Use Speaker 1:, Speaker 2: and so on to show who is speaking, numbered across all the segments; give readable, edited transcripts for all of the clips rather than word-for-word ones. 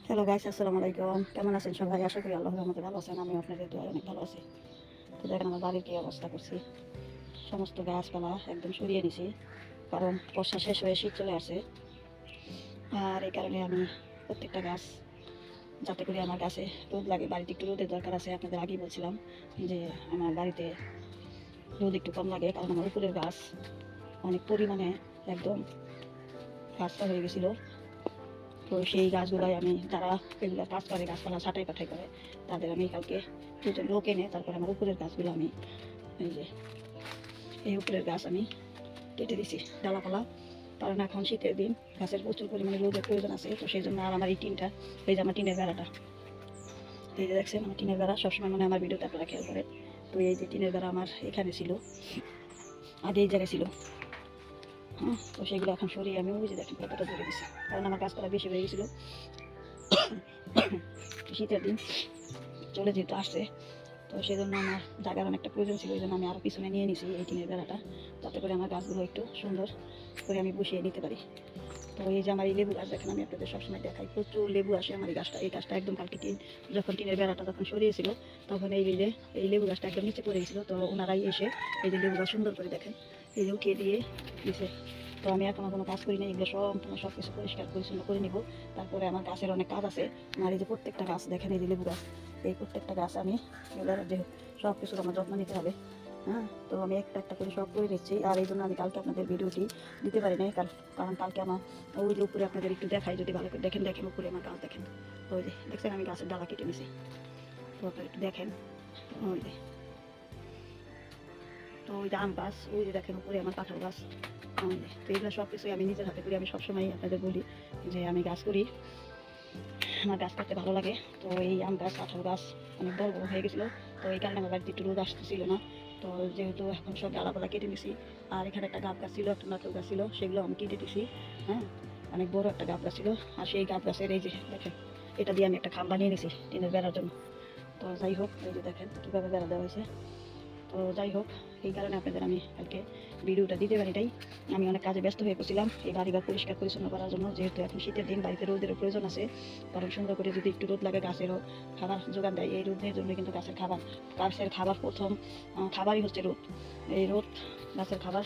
Speaker 1: Hello guys, আসসালামু আলাইকুম। কেমন আছেন সবাই? আশা করি আল্লাহর রহমতে ভালো আছেন। আমি আপনাদের দোয়ায় অনেক ভালো আছি। তো দেখেন আমার বাড়ির কি অবস্থা করছি। সমস্ত গাছপালা একদম সরিয়ে নিছি, কারণ বর্ষা শেষ হয়ে শীত চলে আসে। আর এই কারণে আমি প্রত্যেকটা গাছ, যাতে করে আমার গাছে রোদ লাগে, বাড়িতে একটু রোদের দরকার আছে। আপনাদের আগেই বলছিলাম যে আমার বাড়িতে রোদ একটু কম লাগে, কারণ আমার উপরের গাছ অনেক পরিমাণে একদম গাছটা হয়ে গেছিলো। তো সেই গাছগুলাই আমি, যারা এগুলো কাজ করে, গাছপালা ছাঁটাই পাঠাই করে, তাদের আমি কালকে দুজন লোক এনে তারপরে আমার উপরের গাছগুলো আমি, এই যে এই উপরের গাছ আমি কেটে দিছি ডালাপালা। কারণ এখন শীতের দিন, গাছের প্রচুর পরিমাণে রোদের প্রয়োজন আছে। তো সেই জন্য আর আমার এই টিনটা, এই যে আমার টিনের বেড়াটা, এই যে দেখছেন আমার টিনের বেড়া, সবসময় মনে হয় আমার ভিডিওতে আপনারা খেয়াল করেন। তো এই যে টিনের বেড়া আমার এখানে ছিল, আগে এই জায়গায় ছিল। হ্যাঁ, তো সেগুলো এখন সরিয়ে আমি ওই যে দেখেন কতটা ধরে দিছি, কারণ আমার গাছপালা বেশি হয়ে গেছিলো। শীতের দিন চলে যেহেতু আসছে, তো সেই জন্য আমার জায়গার অনেকটা প্রয়োজন ছিল। এই জন্য আমি আরও পিছনে নিয়ে নিছি এই টিনের বেড়াটা, যাতে করে আমার গাছগুলো একটু সুন্দর করে আমি বসিয়ে নিতে পারি। তো এই যে আমার এই লেবু গাছ দেখেন, আমি আপনাদের সবসময় দেখাই, প্রচুর লেবু আসে আমার এই গাছটা একদম কালকে যখন টিনের বেড়াটা যখন সরিয়েছিল, তখন এই লেবু গাছটা একদম নিচে পড়ে গেছিলো। তো ওনারাই এসে এই যে লেবু গাছ সুন্দর করে দেখেন এই যে উঠিয়ে দিয়ে দিছে। তো আমি এখনও কোনো কাজ করি না, এগুলো সব কিছু পরিষ্কার পরিচ্ছন্ন করে নিব। তারপরে আমার গাছের অনেক কাজ আছে। আমার এই যে প্রত্যেকটা গাছ দেখেন, এই যে লেবু গাছ, এই প্রত্যেকটা গাছ আমি এগুলোর যে সব কিছুর আমার যত্ন নিতে হবে। হ্যাঁ, তো আমি একটা একটা করে সব করে নিচ্ছি। আর এই জন্য আমি কালকে আপনাদের ভিডিওটি দিতে পারি নাই, কারণ কালকে আমার ওই যে উপরে আপনাদের একটু দেখাই, যদি ভালো করে দেখেন উপরে আমার গাছ দেখেন। ওই যে দেখছেন আমি গাছের ডালা কেটে নিছি, তো আপনারা একটু দেখেন। ওই যে, তো ওই যে আম গাছ, ওই যে দেখেন উপরে আমার কাঁঠাল গাছ। তো এগুলো সব কিছুই আমি নিজের হাতে করি। আমি সবসময় আপনাদের বলি যে আমি গাছ করি, আমার গাছ করতে ভালো লাগে। তো এই আম গাছ, কাঁঠাল গাছ অনেক বড় বড় হয়ে গেছিলো। তো এই কারণে আমার বাড়িতে একটু রোদ আসতেছিল না। তো যেহেতু এখন সব ডালাপালা কেটে নিছি, আর এখানে একটা গাছ গাছ ছিল, একটা নারকেল গাছ ছিল, সেগুলো আমি কেটে দিছি। হ্যাঁ, অনেক বড় একটা গাছ গাছ ছিল। আর সেই গাছ গাছের এই যে দেখেন, এটা দিয়ে আমি একটা খাম্বা নিয়ে নিছি টিনের বেড়ার জন্য। তো যাই হোক, এই যে দেখেন কীভাবে বেড়া দেওয়া হয়েছে। তো যাই হোক, এই কারণে আপনাদের আমি কালকে ভিডিওটা দিতে পারিটাই। আমি অনেক কাজে ব্যস্ত হয়ে পড়ছিলাম এই বাড়িঘর পরিষ্কার পরিচ্ছন্ন করার জন্য, যেহেতু এখন শীতের দিন, বাড়িতে রোদেরও প্রয়োজন আছে। কারণ সুন্দর করে যদি একটু রোদ লাগে, গাছেরও খাবার যোগান দেয়। এই রোদের জন্য কিন্তু গাছের খাবার প্রথম খাবারই হচ্ছে রোদ। এই রোদ, গাছের খাবার,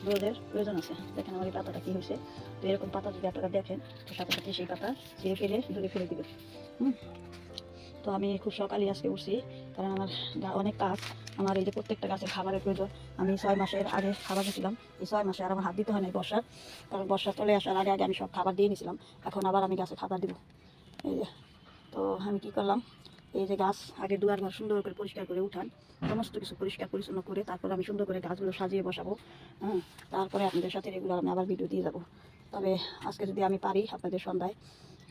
Speaker 1: রোদের প্রয়োজন আছে। দেখেন আমার এই পাতাটা কী হয়েছে। তো এরকম পাতা যদি আপনারা দেখেন, তো সাথে সাথে সেই পাতা ছিঁড়ে ফেলে দূরে ফেলে দেবেন। তো আমি খুব সকালে আজকে উঠছি, কারণ আমার অনেক কাজ। আমার এই যে প্রত্যেকটা গাছের খাবারের প্রয়োজন। আমি 6 মাসের আগে খাবার দিয়েছিলাম, এই 6 মাসে আর আমার হাত দিতে হয় না বর্ষার, কারণ বর্ষা চলে আসার আগে আগে আমি সব খাবার দিয়ে নিয়েছিলাম। এখন আবার আমি গাছে খাবার দিব। এই যে, তো আমি কি করলাম, এই যে গাছ আগে দুয়ার ঘর সুন্দর করে পরিষ্কার করে উঠান, সমস্ত কিছু পরিষ্কার পরিচ্ছন্ন করে তারপর আমি সুন্দর করে গাছগুলো সাজিয়ে বসাবো। হ্যাঁ, তারপরে আপনাদের সাথে রেগুলার আমি আবার ভিডিও দিয়ে যাবো। তবে আজকে যদি আমি পারি, আপনাদের সন্ধ্যায়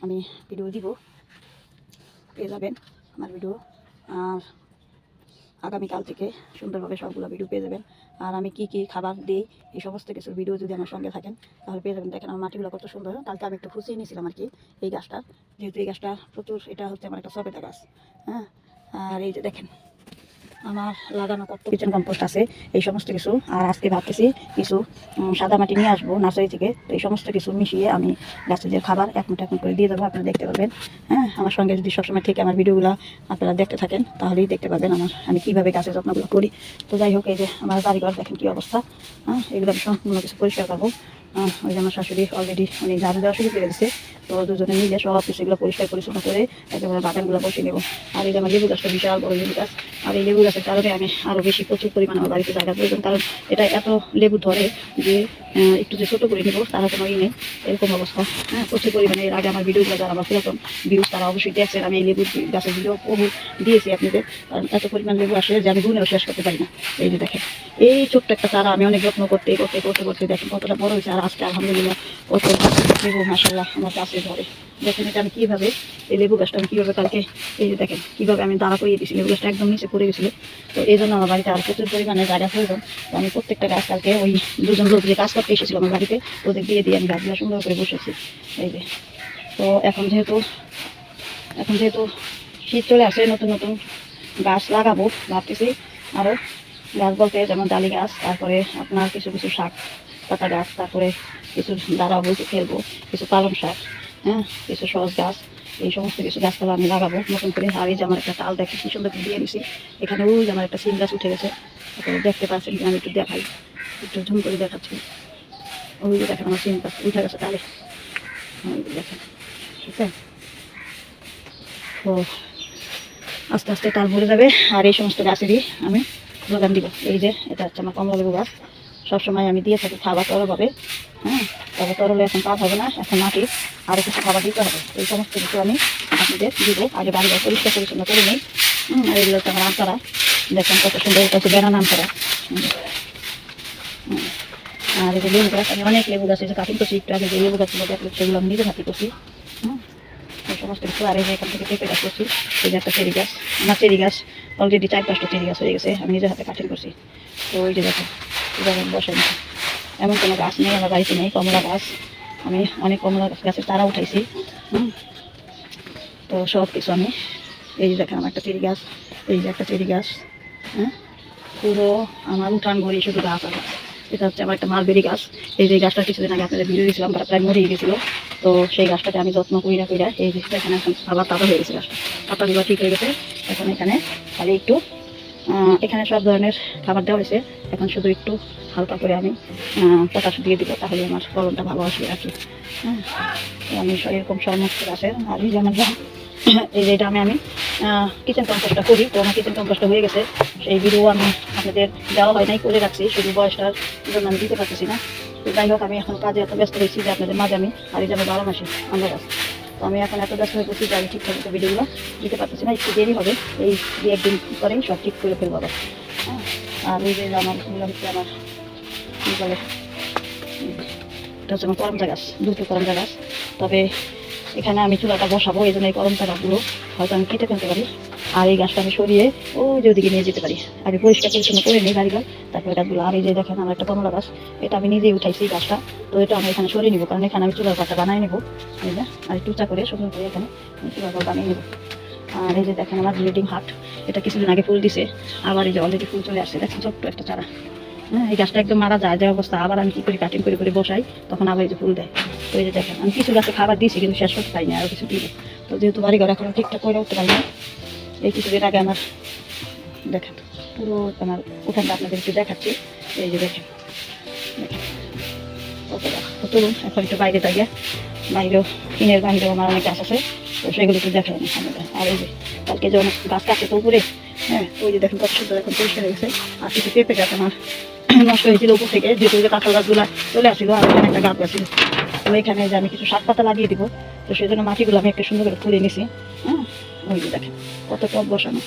Speaker 1: আমি ভিডিও দিব, পেয়ে যাবেন আমার ভিডিও। আর আগামীকাল থেকে সুন্দরভাবে সবগুলো ভিডিও পেয়ে যাবেন। আর আমি কি কি খাবার দিই, এই সমস্ত কিছুর ভিডিও যদি আমার সঙ্গে থাকেন, তাহলে পেয়ে যাবেন। দেখেন আমার মাটিগুলো কত সুন্দর। কালকে আমি একটু খুশি নিয়েছিলাম আর কি এই গাছটা, যেহেতু এই গাছটা প্রচুর, এটা হচ্ছে আমার একটা সবেদা গাছ। হ্যাঁ, আর এই যে দেখেন আমার লাগানো কত কিচেন কম্পোস্ট আছে, এই সমস্ত কিছু। আর আজকে ভাবতেছি কিছু সাদা মাটি নিয়ে আসবো নার্সারি থেকে। তো এই সমস্ত কিছু মিশিয়ে আমি গাছেদের খাবার এক মুঠো করে দিয়ে দেবো, আপনারা দেখতে পাবেন। হ্যাঁ, আমার সঙ্গে যদি সবসময় থেকে আমার ভিডিওগুলো আপনারা দেখতে থাকেন, তাহলেই দেখতে পাবেন আমি কীভাবে গাছের যত্নগুলো করি। তো যাই হোক, এই যে আমার বাড়িঘর দেখেন কী অবস্থা। হ্যাঁ, এগুলো আমি সম্পূর্ণ কিছু পরিষ্কার করবো। ওই যে আমার শাশুড়ি অলরেডি উনি ঝাড়ু দেওয়া শুরু করে দিচ্ছে। তো দুজনে মিলে সব কিছু এগুলো পরিষ্কার পরিচ্ছন্ন করে একেবারে বাগানগুলো বসিয়ে নেবো। আর এই যে আমার লেবু গাছটা বিশাল বড় লেবু গাছ। আর এই লেবু গাছের কারণে আমি আরও বেশি প্রচুর পরিমাণে আমার বাড়িতে জায়গা প্রয়োজন, কারণ এটা এত লেবু ধরে যে একটু যে ছোটো করে নেবো তারা কোনো নেই, এরকম অবস্থা। হ্যাঁ, প্রচুর পরিমাণে। এর আগে আমার ভিডিওগুলো যারা আমার পুরাতন ভিউজ, তারা অবশ্যই দেখছেন। আমি এই লেবু গাছের ভিডিও বহু দিয়েছি আপনাদের, কারণ এত পরিমাণ লেবু আসে যে আমি গুনেও শেষ করতে পারি না। এই যে দেখেন, এই ছোট্ট একটা চারা আমি অনেক যত্ন করতে করতে করতে করতে দেখেন কতটা বড় হয়েছে। আর আজকে আলহামদুলিল্লাহ কত লেবু মাশাআল্লাহ আমার গাছে ধরে। দেখেন এটা আমি কীভাবে, এই লেবু গাছটা আমি কীভাবে কালকে, এই যে দেখেন কীভাবে আমি দাঁড়া করিয়ে দিয়েছি। লেবু গাছটা একদম নিচে পড়ে গেছিলো। তো এই জন্য আমার বাড়িতে আর প্রচুর পরিমাণে জায়গা প্রয়োজন। তো আমি প্রত্যেকটা গাছ কালকে ওই দুজন লোক যে কাজ করতে এসেছিলো আমার বাড়িতে, ওদের দিয়ে আমি গাছগুলো সুন্দর করে বসেছি। এই যে, তো এখন যেহেতু শীত চলে আসে, নতুন নতুন গাছ লাগাবো ভাবতেছি। আরও গাছ বলতে যেমন ডালি গাছ, তারপরে আপনার কিছু কিছু শাক পাতা গাছ, তারপরে কিছু দাঁড়াবো, কিছু ফেলবো, কিছু পালং শাক, হ্যাঁ, কিছু সহজ গাছ, এই সমস্ত কিছু গাছপালা আমি লাগাবো নতুন করে। আর এই যে আমার একটা তাল দেখে কি সুন্দর করে দিয়ে দিছি, এখানে ওই যে আমার একটা সিম গাছ উঠে গেছে, আপনারা দেখতে পাচ্ছেন কি আমি একটু দেখাই, একটু ঝুম করে দেখাচ্ছি। ওই যে দেখেন আমার সিম গাছ উঠে গেছে তালে, ওই যে দেখেন, ঠিক আছে। তো আস্তে আস্তে তাল ভরে যাবে। আর এই সমস্ত গাছেরই আমি বাগান দিব। এই যে এটা হচ্ছে আমার কমলা লেবু গাছ, সবসময় আমি দিয়ে থাকি খাবার তরলভাবে। হ্যাঁ, তবে তরলে এখন কাজ হবে না, এখন মাটি আরও কিছু খাবার দিতে হবে। এই সমস্ত কিছু আমি আপনাদের দিব। আগে বাড়িঘর পরিষ্কার পরিচ্ছন্ন করে নিই। আর এগুলো হচ্ছে আমার আমতারা, দেখেন কত সুন্দর, এটা হচ্ছে বেড়া আমতারা। আর এই যে লেবু গাছ, আমি অনেক লেবু গাছ এই যে কাটিং করছি একটু আগে, যে লেবু গাছগুলো দেখলো সেগুলো আমি নিজে হাতে করছি। এই সমস্ত কিছু। আর এই যে এখান থেকে পেঁপে গাছ করছি, এই যে একটা চেরি গাছ, আমার চেরি গাছ অলরেডি 4-5টা চেরি গাছ হয়ে গেছে, আমি নিজের হাতে কাটিং করছি। তো ওই যে দেখো এভাবে বসে নিচ্ছি। এমন কোনো গাছ নেই আমার বাড়িতে নেই, কমলা গাছ, আমি অনেক কমলা গাছের চারা উঠাইছি। তো সব কিছু আমি, এই যে দেখেন আমার একটা চেরি গাছ, এই যে একটা চেরি গাছ। হ্যাঁ, পুরো আমার উঠান ঘড়ি শুধু গাছ আছে। এটা হচ্ছে আমার একটা মালবেরি গাছ। এই যে গাছটা কিছুদিন আগে আপনাদের ভিডিও দিয়েছিলাম, প্রায় মরে গেছিলো। তো সেই গাছটাকে আমি যত্ন কইরা এই যে এখানে এখন আবার পাতা হয়ে গেছে গাছটা, পাতাগুলো ঠিক হয়ে গেছে। এখন এখানে খালি একটু এখানে সব ধরনের খাবার দেওয়া হয়েছে, এখন শুধু একটু হালকা করে আমি পটাশ দিয়ে দিব, তাহলে আমার ফলনটা ভালো আসবে আর কি। হ্যাঁ, তো আমি এরকম সমস্ত গাছের। আর এই যে আমার এই যে এটা আমি কিচেন কম্পোস্টটা করি, তো আমার কিচেন কম্পোস্টটা হয়ে গেছে। সেই ভিডিও আমি আপনাদের দেওয়া হয় নাই, করে রাখছি, শুধু বয়সটার জন্য আমি দিতে পারতেছি না। তো যাই হোক, আমি এখন কাজে এত ব্যস্ত হয়েছি যে আপনাদের মাঝে আমি, আর এই যে আমার 12 মাসে আমরা গাছ, তো আমি এখন এত ব্যস্ত হয়ে পড়ছি যে আমি ঠিকঠাক ভিডিওগুলো দিতে পারতেছি না, একটু দেরি হবে। এই 2-1 দিন পরেই সব ঠিক করে ফেলবো আবার। হ্যাঁ, আর এই যে আমার হচ্ছে আমার কী বলে, এটা হচ্ছে আমার করমচা গাছ, 2টো করমচা গাছ। তবে এখানে আমি চুলাটা বসাবো, এই জন্য এই করমচা গাছগুলো হয়তো আমি কেটে ফেলতে পারি। আর এই গাছটা আমি সরিয়ে ওই যে ওদিকে নিয়ে যেতে পারি, আগে পরিষ্কার পরিচ্ছন্ন করে নিই বাড়িঘর, তারপরে গাছগুলো। আর এই যে দেখেন আমার একটা কমলা গাছ, এটা আমি নিজেই উঠাইছি এই গাছটা। তো এটা আমি এখানে সরিয়ে নিবো, কারণ এখানে আমি চুলার পাতা বানিয়ে নেবো। এই যে আর একটু উঁচা করে সুন্দর করে এখানে চুলার পাতা বানিয়ে নেবো। আর এই যে দেখেন আমার ব্লিডিং হার্ট, এটা কিছুদিন আগে ফুল দিছে, আবার এই যে অলরেডি ফুল চলে আসছে, দেখছেন ছোট্ট একটা চারা। হ্যাঁ, এই গাছটা একদম মারা যায় যে অবস্থা, আবার আমি কী করি কাটিং করে করে বসাই, তখন আবার এই যে ফুল দেয়। তো এই যে দেখেন আমি কিছু গাছে খাবার দিয়েছি, কিন্তু শেষ করতে পারিনি, আরও কিছু দিব। তো যেহেতু বাড়িঘর এখনো ঠিকঠাক করে উঠতে পারি না, এই কিছুদিন আগে আমার দেখেন পুরো আমার উঠানটা আপনাদের একটু দেখাচ্ছি। এই যে দেখেন দেখেন কত গাছ। তো চলুন এখন একটু বাইরে যাই, বাইরেও টিনের বাইরেও আমার অনেক গাছ আছে, তো সেগুলো একটু দেখাই না আমাদের। আর এই যে কালকে যে অনেক গাছ কাটছে তো উপরে, হ্যাঁ, ওই যে দেখেন কত সুন্দর এখন পরিষ্কার হয়ে গেছে। আর কিছু পেঁপে গাছ আমার নষ্ট হয়েছিল উপর থেকে, যেহেতু যে কাঁঠাল গাছগুলো চলে আসছিল, আর এখানে একটা গাছ গাছিল। তো এখানে যে আমি কিছু শাক পাতা লাগিয়ে দিব, তো সেই জন্য মাটিগুলো আমি একটু সুন্দর করে তুলে নিছি। হ্যাঁ, ওই যে দেখেন কত টব বসানো।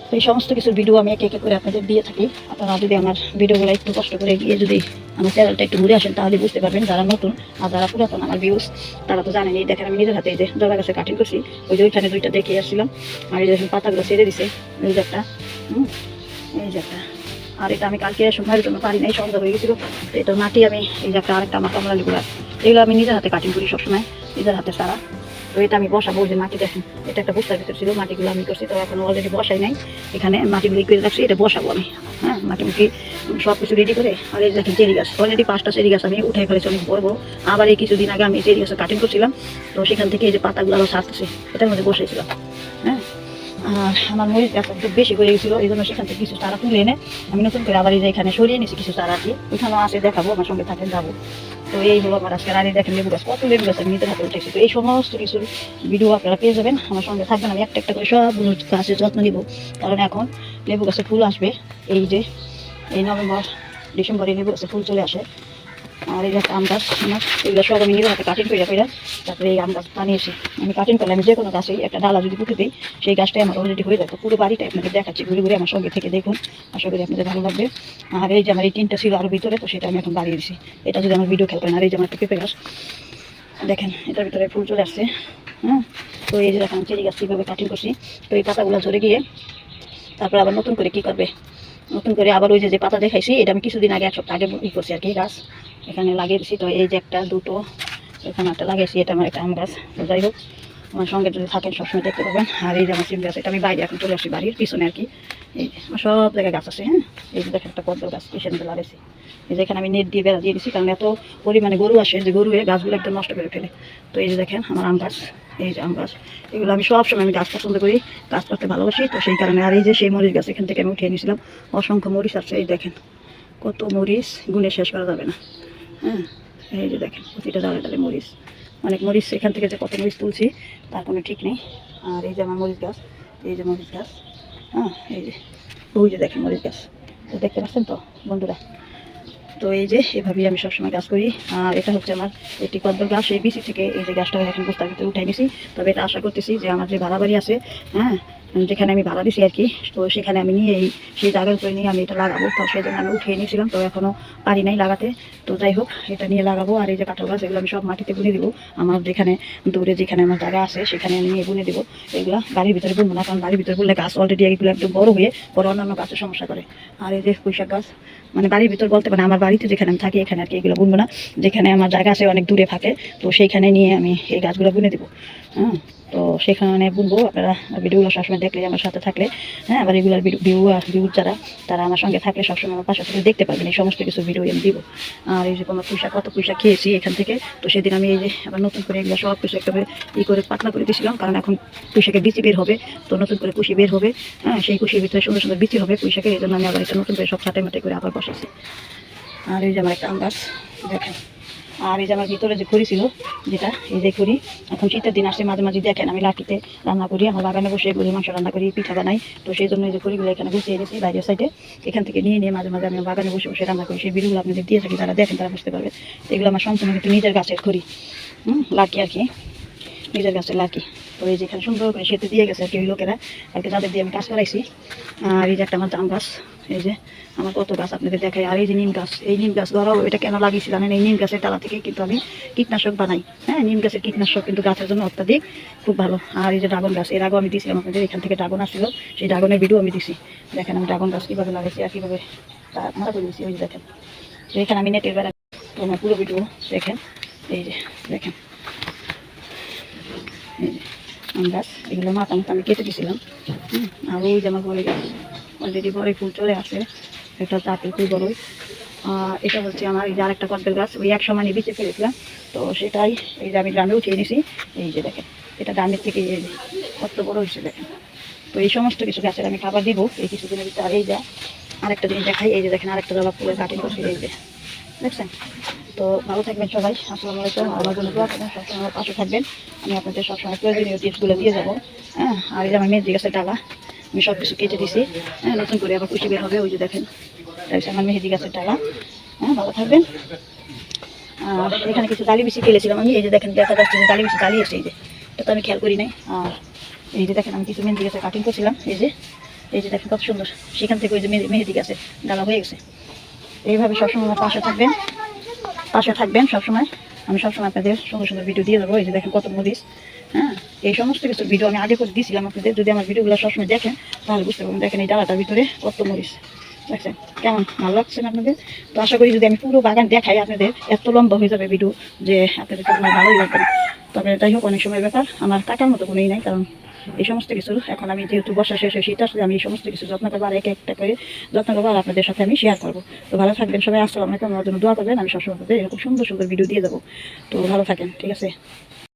Speaker 1: তো এই সমস্ত কিছুর ভিডিও আমি একে একে করে আপনাদের দিয়ে থাকি। আপনারা যদি আমার ভিডিওগুলো একটু কষ্ট করে গিয়ে যদি আমার চ্যানেলটা একটু ঘুরে আসেন, তাহলে বুঝতে পারবেন, যারা নতুন আর যারা পুরাতন আমার ভিউজ, তারা তো জানেনি। দেখেন আমি নিজের হাতে এই যে জবা গাছে কাটিং করছি, ওই যে ওইখানে 2টা দেখে আসছিলাম। আর এই যে পাতাগুলো ছেড়ে দিছে, এই যে একটা, এই যে একটা। আর এটা আমি কালকে সময়ের জন্য পারি নাই, সন্ধ্যা হয়ে গেছিলো। তো এটা মাটি আমি এই যে একটা আরেকটা আমার কমলা লেবু গাছ, এগুলো আমি নিজের হাতে কাটিং করি সবসময়, নিজের হাতে সারা। তো এটা আমি বসাবো, যে মাটি দেখেন এটা একটা বস্তার ভিতর ছিল, মাটিগুলো আমি করছি, তো এখন অলরেডি বসাই নাই, এখানে মাটিগুলো করে রাখছি, এটা বসাবো আমি। হ্যাঁ, মাটি সব কিছু রেডি করে। আর এই দেখেন চেরি গাছ, অলরেডি 5টা চেরি গাছ আমি উঠে ফেলেছি, অনেক বড় বড়। আবার এই কিছুদিন আগে আমি চেরি গাছের কাটিং করছিলাম, তো সেখান থেকে এই যে পাতাগুলো আরও ছাড়তেছে, এটার মধ্যে বসেছিলাম। হ্যাঁ, আর আমার মরিচ গাছ একটু বেশি করে গেছিলো, এই জন্য সেখান থেকে কিছু চারা তুলে এনে আমি নতুন করে আবার এই যে এখানে সরিয়ে নিয়েছি কিছু চারা, আর কি ওইখানেও আসে দেখাবো, আমার সঙ্গে থাকেন, যাবো। তো এই হলো আমার আজকে। আর এই দেখেন লেবু গাছ, কত লেবু গাছ আমি নিজের হাতে উঠেছি। তো এই সমস্ত কিছুর ভিডিও আপনারা পেয়ে যাবেন, আমার সঙ্গে থাকবেন। আমি একটা একটা করে সবগুলো গাছের যত্ন নিব, কারণ এখন লেবু গাছে ফুল আসবে। এই যে এই নভেম্বর ডিসেম্বরে লেবু গাছে ফুল চলে আসে। আর এই যে আম গাছ আমার, এগুলো সব আমি নিজের হাতে কাটিং করে তারপরে এই আম গাছ বানিয়েছি। আমি কাটিং করলে আমি যে কোনো গাছে একটা ডালা যদি পুঁতে দিই, সেই গাছটাই আমার অলরেডি হয়ে যায়। তো পুরো বাড়িটা আপনাদের দেখাচ্ছি ঘুরে ঘুরে, আমার সঙ্গে থেকে দেখুন, আশা করি আপনাদের ভালো লাগবে। আর এই যে আমার এই 3টা ছিল আরও ভিতরে, তো সেটা আমি এখন বাড়িয়ে দিচ্ছি, এটা যদি আমার ভিডিও খেয়াল করেন। আর এই যে আমার একটা পেঁপে গাছ দেখেন, এটার ভিতরে ফুল চলে আসছে। হ্যাঁ, তো এই যে দেখেন চেরি গাছ কীভাবে কাটিং করছি। তো এই পাতাগুলো ঝরে গিয়ে তারপর আবার নতুন করে কী করবে, নতুন করে আবার ওই যে পাতা দেখাইছি, এটা আমি কিছুদিন আগে 1 সপ্তাহ আগে করছি আর কি, গাছ এখানে লাগিয়ে দিচ্ছি। তো এই যে একটা 2টো এখানে একটা লাগিয়েছি, এটা আমার একটা আম গাছ। তো যাই হোক, আমার সঙ্গে যদি থাকেন সবসময় দেখতে পাবেন। আর এই যে আমার সিম গাছ, এটা আমি বাইরে এখন চলে আসি বাড়ির পিছনে আর কি। এই যে আমার সব জায়গায় গাছ আছে। হ্যাঁ, এই যে দেখেন একটা কদবেল গাছ কিসের মধ্যে লাগাইছি। এই যে এখানে আমি নেট দিয়ে বেড়া দিয়ে দিচ্ছি, কারণ এত পরিমাণে গরু আসে যে গরু হয়ে গাছগুলো একদম নষ্ট করে ফেলে। তো এই যে দেখেন আমার আম গাছ, এই যে আম গাছ, এগুলো আমি সবসময় আমি গাছ পছন্দ করি, গাছ করতে ভালোবাসি, তো সেই কারণে। আর এই যে সেই মরিচ গাছ, এখান থেকে আমি উঠিয়ে নিয়েছিলাম, অসংখ্য মরিচ আছে। এই দেখেন কত মরিচ, গুণে শেষ করা যাবে না। হ্যাঁ, এই যে দেখেন প্রতিটা ডালে ডালে মরিচ, অনেক মরিচ। এখান থেকে যে কত মরিচ তুলছি তার কোনো ঠিক নেই। আর এই যে আমার মরিচ গাছ, এই যে মরিচ গাছ। হ্যাঁ, এই যে ওই যে দেখেন মরিচ গাছ, তো দেখতে পাচ্ছেন তো বন্ধুরা। তো এই যে এভাবেই আমি সবসময় গাছ করি। আর এটা হচ্ছে আমার একটি কদবেল গাছ, এই বিসি থেকে এই যে গাছটা এখন বস্তার ভিতরে উঠে গেছি। তবে এটা আশা করতেছি যে আমার যে ভাড়া বাড়ি আছে, হ্যাঁ, যেখানে আমি ভাড়া দিছি আর কি, তো সেখানে আমি নিয়ে সেই জায়গার উপরে নিয়ে আমি এটা লাগাবো। তো সেই জন্য আমি উঠিয়ে নিয়েছিলাম, তো এখনও পারি নাই লাগাতে। তো যাই হোক, এটা নিয়ে লাগাবো। আর এই যে কাঁঠাল গাছ, এগুলো আমি সব মাটিতে বুনে দিব। আমার যেখানে দূরে যেখানে আমার জায়গা আছে সেখানে আমি নিয়ে বুনে দেবো। এগুলো বাড়ির ভিতরে বুনবো না, কারণ বাড়ির ভিতরে বুনলে গাছ অলরেডি এগুলো একদম বড় হয়ে পরে অন্যান্য গাছের সমস্যা করে। আর এই যে পুঁইশাক গাছ, মানে বাড়ির ভিতর বলতে পারে আমার বাড়িতে যেখানে আমি থাকি এখানে আর কি এগুলো বুনবো না। যেখানে আমার জায়গা আছে অনেক দূরে থাকে, তো সেইখানে নিয়ে আমি এই গাছগুলো বুনে দেবো। হ্যাঁ, তো সেখানে বুনবো। আপনারা ভিডিওগুলো সবসময় দেখলে, আমার সাথে থাকলে, হ্যাঁ, আবার রেগুলার ভিউ যারা, তারা আমার সঙ্গে থাকলে সবসময় আমার পাশে থেকে দেখতে পারবেন এই সমস্ত কিছু ভিডিও আমি দিব। আর এই যে আমার পুঁইশাক, কত পুঁইশাক খেয়েছি এখান থেকে। তো সেদিন আমি এই যে আবার নতুন করে এগুলো সব কিছু একেবারে করে পাতলা করে দিয়েছিলাম, কারণ এখন পুঁইশাকের বিচি বের হবে, তো নতুন করে কুশি বের হবে। হ্যাঁ, সেই কুশির ভিতরে সুন্দর সুন্দর বিচি হবে পুঁইশাকের, এই জন্য আমি আবার এটা নতুন করে সব ছাটে মাটে করে আবার বসেছি। আর এই যে আমার একটা আম গাছ দেখেন। আর এই যে আমার ভিতরে যে খড়ি ছিল, যেটা এই যে খড়ি, এখন শীতের দিন আসছে মাঝে মাঝে দেখেন আমি লাঠিতে রান্না করি, আমার বাগানে বসে গরুর মাংস রান্না করি, পিঠা বানাই। তো সেই জন্য এই যে খড়িগুলো এখানে গুছিয়ে এনেছি বাইরের সাইডে, এখান থেকে নিয়ে নিয়ে মাঝে মাঝে আমি বাগানে বসে বসে রান্না করি। সেই ভিডিওগুলো আপনাদের দিয়ে থাকি, যারা দেখেন তারা বুঝতে পারবে। এগুলো আমার সম্পূর্ণ কিন্তু নিজের গাছের খড়ি, লাকি আর কি, নিজের গাছের লাকি। তো এই যে এখানে সুন্দর করে সেতু দিয়ে গেছে আর কি ওই লোকেরা, কালকে যাদের দিয়ে আমি কাজ করাইছি। আর এই যে একটা আমার জাম গাছ, এই যে আমার কত গাছ আপনাদের দেখাই। আর এই যে নিম গাছ, এই নিম গাছ ধরাও এটা কেন লাগিয়েছি জানেন? এই নিম গাছের ডালা থেকে কিন্তু আমি কীটনাশক বানাই। হ্যাঁ, নিম গাছের কীটনাশক কিন্তু গাছের জন্য অত্যাধিক খুব ভালো। আর এই যে ড্রাগন গাছ, এর আগেও আমি দিয়েছিলাম আপনাদের, এখান থেকে ড্রাগন আসছিল, সেই ড্রাগনের ভিডিও আমি দিছি। দেখেন আমি ড্রাগন গাছ কীভাবে লাগাইছি আর কীভাবে মারা করে দিয়েছি। ওই যে দেখেন, তো এখানে আমি নেটের বেড়া, তো আমার পুরো ভিডিও দেখেন। এই যে দেখেন, এই যে আম গাছ, এগুলো মাথা মতো আমি কেটে দিয়েছিলাম। আর ওই যে আমার বড়ই গাছ, অলরেডি বড়ই ফুল চলে আসে, এটা চাপের ফুল বড়ই। এটা হচ্ছে আমার এই যে আরেকটা কদবেল গাছ, ওই এক সময় বেঁচে ফেলেছিলাম, তো সেটাই এই যে আমি গ্রামে উঠিয়ে নিয়েছি। এই যে দেখেন, এটা গ্রামের থেকে এই যে কত বড় হয়েছে দেখেন। তো এই সমস্ত কিছু গাছের আমি খাবার দিব এই কিছুদিনের ভিতরে। আর এই যে আরেকটা জিনিস দেখাই, এই যে দেখেন আরেকটা জবা ফুলের কাটিং করছি, এই যে দেখছেন। তো ভালো থাকবেন সবাই, আসসালামু আলাইকুম। আমার জন্য দোয়া করবেন, সবসময় আমার পাশে থাকবেন, আমি আপনাদের সবসময় প্রয়োজনীয় টিপসগুলো দিয়ে যাবো। হ্যাঁ, আর এই যে আমার মেহেদি গাছের ডালা, আমি সব কিছু কেটে দিছি। হ্যাঁ, নতুন করে আবার কুশি বের হবে, ওই যে দেখেন, তাই আমার মেহেদি গাছের ডালা। হ্যাঁ, ভালো থাকবেন। আর এখানে কিছু ডালি বিচি ফেলেছিলাম আমি, এই যে দেখেন দেখা যাচ্ছে যে ডালি বিচি ডালি এসে, এই যে এটা তো আমি খেয়াল করি নাই। আর এই যে দেখেন আমি কিছু মেহেদি গাছের কাটিং করছিলাম, এই যে দেখেন কত সুন্দর, সেখান থেকে ওই যে মেহেদি গাছের ডালা হয়ে গেছে। এইভাবে সবসময় আমার পাশে থাকবেন সবসময়। আমি সবসময় আপনাদের সুন্দর সুন্দর ভিডিও দিয়ে দেবো। এই যে দেখেন কত মরিচ। হ্যাঁ, এই সমস্ত কিছু ভিডিও আমি আগে করে দিয়েছিলাম আপনাদের, যদি আমার ভিডিওগুলো সবসময় দেখেন তাহলে বুঝতে পারবেন। দেখেন এই ডালাটার ভিতরে কত মরিচ, দেখছেন কেমন ভালো লাগছে না আপনাদের? তো আশা করি যদি আমি পুরো বাগান দেখাই আপনাদের, এত লম্বা হয়ে যাবে ভিডিও যে আপনাদের ভালোই লাগবে। তবে যাই হোক, অনেক সময় ব্যাপার, আমার টাকার মতো কোনোই নাই, কারণ এই সমস্ত কিছু এখন আমি যেহেতু বর্ষা শেষ হয়ে শীত আসলে আমি এই সমস্ত কিছু যত্ন করবো, আর একটা করে যত্ন করবো, আর আপনাদের সাথে আমি শেয়ার করবো। তো ভালো থাকবেন সবাই, আসসালামু আলাইকুম। আমার জন্য দোয়া করবেন, আমি সবসময় আপনাদের এরকম সুন্দর সুন্দর ভিডিও দিয়ে দেবো। তো ভালো থাকেন, ঠিক আছে।